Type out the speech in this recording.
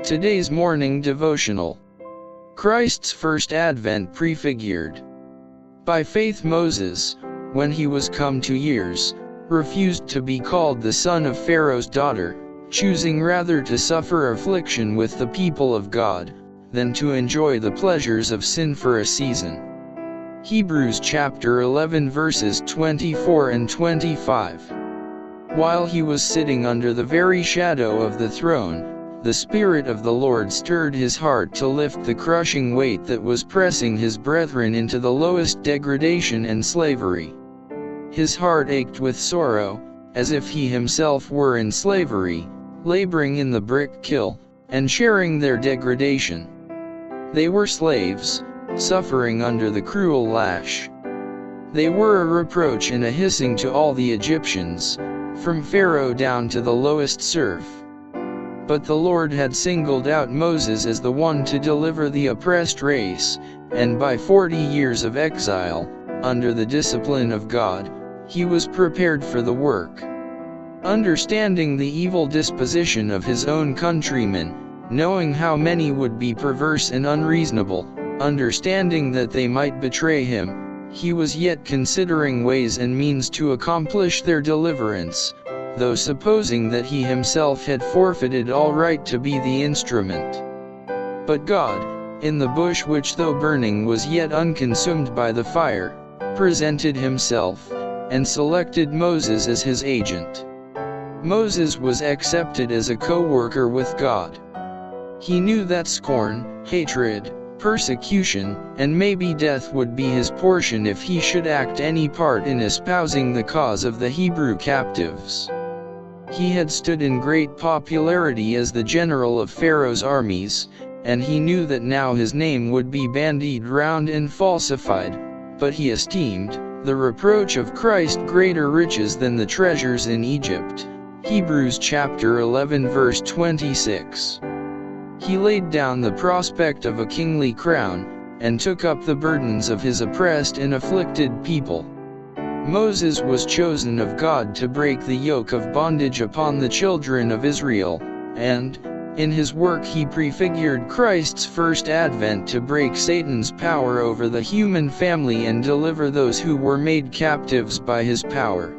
Today's morning devotional. Christ's first advent prefigured. By faith Moses, when he was come to years, refused to be called the son of Pharaoh's daughter, choosing rather to suffer affliction with the people of God, than to enjoy the pleasures of sin for a season. Hebrews chapter 11 verses 24 and 25. While he was sitting under the very shadow of the throne, the Spirit of the Lord stirred his heart to lift the crushing weight that was pressing his brethren into the lowest degradation and slavery. His heart ached with sorrow, as if he himself were in slavery, laboring in the brick kiln, and sharing their degradation. They were slaves, suffering under the cruel lash. They were a reproach and a hissing to all the Egyptians, from Pharaoh down to the lowest serf. But the Lord had singled out Moses as the one to deliver the oppressed race, and by 40 years of exile, under the discipline of God, he was prepared for the work. Understanding the evil disposition of his own countrymen, knowing how many would be perverse and unreasonable, understanding that they might betray him, he was yet considering ways and means to accomplish their deliverance, though supposing that he himself had forfeited all right to be the instrument. But God, in the bush which though burning was yet unconsumed by the fire, presented himself, and selected Moses as his agent. Moses was accepted as a co-worker with God. He knew that scorn, hatred, persecution, and maybe death would be his portion if he should act any part in espousing the cause of the Hebrew captives. He had stood in great popularity as the general of Pharaoh's armies, and he knew that now his name would be bandied round and falsified, but he esteemed the reproach of Christ greater riches than the treasures in Egypt. Hebrews chapter 11 verse 26. He laid down the prospect of a kingly crown, and took up the burdens of his oppressed and afflicted people. Moses was chosen of God to break the yoke of bondage upon the children of Israel, and, in his work he prefigured Christ's first advent to break Satan's power over the human family and deliver those who were made captives by his power.